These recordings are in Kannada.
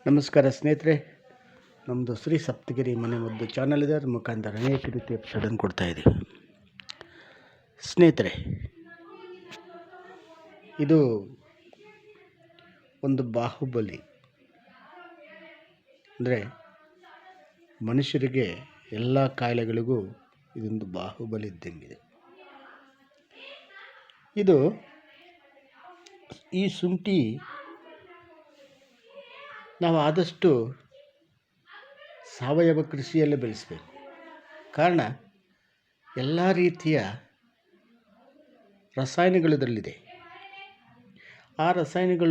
ನಮಸ್ಕಾರ ಸ್ನೇಹಿತರೆ, ನಮ್ಮದು ಶ್ರೀ ಸಪ್ತಗಿರಿ ಮನೆಮದ್ದು ಚಾನಲ್ ಇದೆ. ಅದ್ರ ಮುಖಾಂತರ ಅನೇಕ ರೀತಿಯ ಎಪಿಸೋಡನ್ನು ಕೊಡ್ತಾಯಿದ್ದೀವಿ. ಸ್ನೇಹಿತರೆ, ಇದು ಒಂದು ಬಾಹುಬಲಿ. ಅಂದರೆ ಮನುಷ್ಯರಿಗೆ ಎಲ್ಲ ಕಾಯಿಲೆಗಳಿಗೂ ಇದೊಂದು ಬಾಹುಬಲಿ ಇದ್ದಂಗಿದೆ. ಈ ಶುಂಠಿ ನಾವು ಆದಷ್ಟು ಸಾವಯವ ಕೃಷಿಯಲ್ಲೇ ಬೆಳೆಸಬೇಕು. ಕಾರಣ ಎಲ್ಲ ರೀತಿಯ ರಸಾಯನಗಳು ಇದರಲ್ಲಿದೆ. ಆ ರಾಸಾಯನಿಕ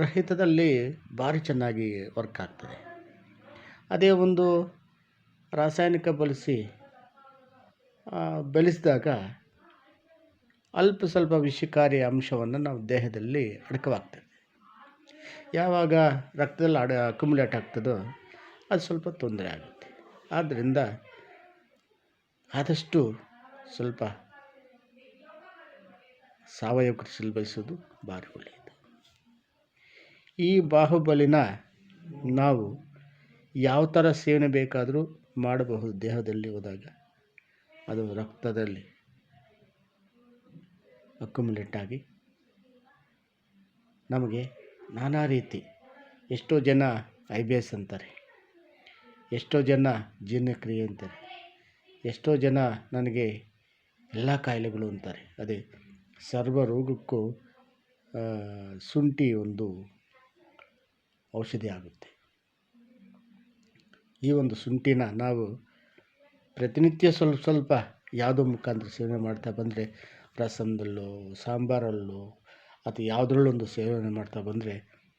ರಹಿತದಲ್ಲಿ ಭಾರಿ ಚೆನ್ನಾಗಿ ವರ್ಕ್ ಆಗ್ತದೆ. ಅದೇ ಒಂದು ರಾಸಾಯನಿಕ ಬಳಸಿ ಬೆಳೆಸಿದಾಗ ಅಲ್ಪ ಸ್ವಲ್ಪ ವಿಷಕಾರಿ ಅಂಶವನ್ನು ನಾವು ದೇಹದಲ್ಲಿ ಅಡಕವಾಗ್ತದೆ. ಯಾವಾಗ ರಕ್ತದಲ್ಲಿ ಅಕ್ಯುಮುಲೇಟ್ ಆಗ್ತದೋ ಅದು ಸ್ವಲ್ಪ ತೊಂದರೆ ಆಗುತ್ತೆ. ಆದ್ದರಿಂದ ಆದಷ್ಟು ಸ್ವಲ್ಪ ಸಾವಯವ ಕೃಷಿಯಲ್ಲಿ ಬೆಳೆಸೋದು ಭಾರಿ ಒಳ್ಳೆಯದು. ಈ ಬಾಹುಬಲಿನ ನಾವು ಯಾವ ಥರ ಸೇವನೆ ಬೇಕಾದರೂ ಮಾಡಬಹುದು. ದೇಹದಲ್ಲಿ ಹೋದಾಗ ಅದು ರಕ್ತದಲ್ಲಿ ಅಕ್ಯುಮುಲೇಟ್ ಆಗಿ ನಮಗೆ ನಾನಾ ರೀತಿ, ಎಷ್ಟೋ ಜನ IBS ಅಂತಾರೆ, ಎಷ್ಟೋ ಜನ ಜೀರ್ಣಕ್ರಿಯೆ ಅಂತಾರೆ, ಎಷ್ಟೋ ಜನ ನನಗೆ ಎಲ್ಲ ಕಾಯಿಲೆಗಳು ಅಂತಾರೆ. ಅದೇ ಸರ್ವ ರೋಗಕ್ಕೂ ಶುಂಠಿ ಒಂದು ಔಷಧಿ ಆಗುತ್ತೆ. ಈ ಒಂದು ಶುಂಠಿನ ನಾವು ಪ್ರತಿನಿತ್ಯ ಸ್ವಲ್ಪ ಸ್ವಲ್ಪ ಯಾವುದೋ ಮುಖಾಂತರ ಸೇವನೆ ಮಾಡ್ತಾ ಬಂದರೆ, ರಸಂದಲ್ಲೋ ಸಾಂಬಾರಲ್ಲೋ ಅಥವಾ ಯಾವುದ್ರಲ್ಲೊಂದು ಸೇವನೆ ಮಾಡ್ತಾ ಬಂದರೆ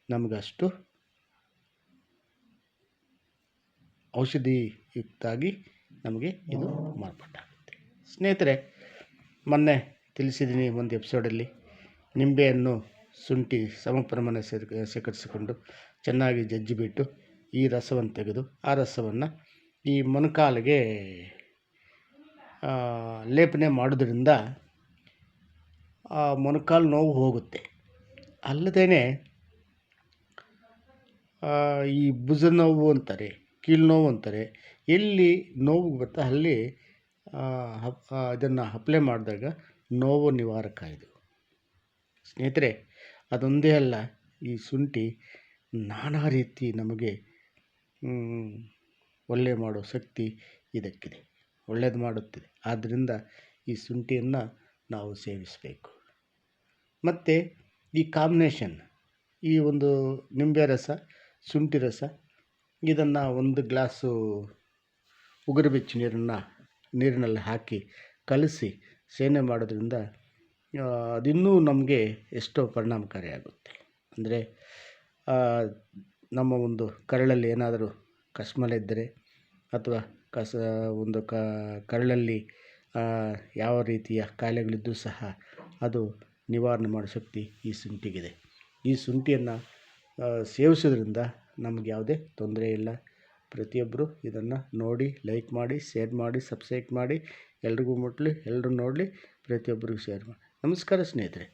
ನಮಗಷ್ಟು ಔಷಧಿಯುಕ್ತಾಗಿ ನಮಗೆ ಇದು ಮಾರ್ಪಾಟಾಗುತ್ತೆ. ಸ್ನೇಹಿತರೆ, ಮೊನ್ನೆ ತಿಳಿಸಿದ್ದೀನಿ ಒಂದು ಎಪಿಸೋಡಲ್ಲಿ, ನಿಂಬೆಯನ್ನು ಶುಂಠಿ ಸಮ ಪ್ರಮಾಣ ಶೇಖರಿಸಿಕೊಂಡು ಚೆನ್ನಾಗಿ ಜಜ್ಜಿಬಿಟ್ಟು ಈ ರಸವನ್ನು ತೆಗೆದು ಆ ರಸವನ್ನು ಈ ಮೊಣಕಾಲಿಗೆ ಲೇಪನೆ ಮಾಡೋದ್ರಿಂದ ಆ ಮೊಣಕಾಲು ನೋವು ಹೋಗುತ್ತೆ. ಅಲ್ಲದೇ ಈ ಭುಜ ನೋವು ಅಂತಾರೆ, ಕೀಲು ನೋವು ಅಂತಾರೆ, ಎಲ್ಲಿ ನೋವು ಬರುತ್ತೆ ಅಲ್ಲಿ ಇದನ್ನು ಅಪ್ಲೈ ಮಾಡಿದಾಗ ನೋವು ನಿವಾರಕ ಇದು. ಸ್ನೇಹಿತರೆ, ಅದೊಂದೇ ಅಲ್ಲ, ಈ ಶುಂಠಿ ನಾನಾ ರೀತಿ ನಮಗೆ ಒಳ್ಳೆ ಮಾಡೋ ಶಕ್ತಿ ಇದಕ್ಕಿದೆ, ಒಳ್ಳೇದು ಮಾಡುತ್ತದೆ. ಆದ್ದರಿಂದ ಈ ಶುಂಠಿಯನ್ನು ನಾವು ಸೇವಿಸಬೇಕು. ಮತ್ತು ಈ ಕಾಂಬಿನೇಷನ್, ಈ ಒಂದು ನಿಂಬೆ ರಸ, ಶುಂಠಿ ರಸ, ಇದನ್ನು ಒಂದು ಗ್ಲಾಸು ಉಗುರು ಬೆಚ್ಚ ನೀರಿನಲ್ಲಿ ಹಾಕಿ ಕಲಸಿ ಸೇವನೆ ಮಾಡೋದ್ರಿಂದ ಅದಿನ್ನೂ ನಮಗೆ ಎಷ್ಟೋ ಪರಿಣಾಮಕಾರಿಯಾಗುತ್ತೆ. ಅಂದರೆ ನಮ್ಮ ಒಂದು ಕರಳಲ್ಲಿ ಏನಾದರೂ ಕಶ್ಮಲ ಇದ್ದರೆ ಅಥವಾ ಕರಳಲ್ಲಿ ಯಾವ ರೀತಿಯ ಕಾಯಿಲೆಗಳಿದ್ದು ಸಹ ಅದು ನಿವಾರಣೆ ಮಾಡೋ ಶಕ್ತಿ ಈ ಶುಂಠಿಗಿದೆ. ಈ ಶುಂಠಿಯನ್ನು ಸೇವಿಸೋದ್ರಿಂದ ನಮಗೆ ಯಾವುದೇ ತೊಂದರೆ ಇಲ್ಲ. ಪ್ರತಿಯೊಬ್ಬರು ಇದನ್ನು ನೋಡಿ, ಲೈಕ್ ಮಾಡಿ, ಶೇರ್ ಮಾಡಿ, ಸಬ್ಸ್ಕ್ರೈಬ್ ಮಾಡಿ, ಎಲ್ರಿಗೂ ಮುಟ್ಟಲಿ, ಎಲ್ಲರೂ ನೋಡಲಿ, ಪ್ರತಿಯೊಬ್ಬರಿಗೂ ಶೇರ್ ಮಾಡಿ. ನಮಸ್ಕಾರ ಸ್ನೇಹಿತರೆ.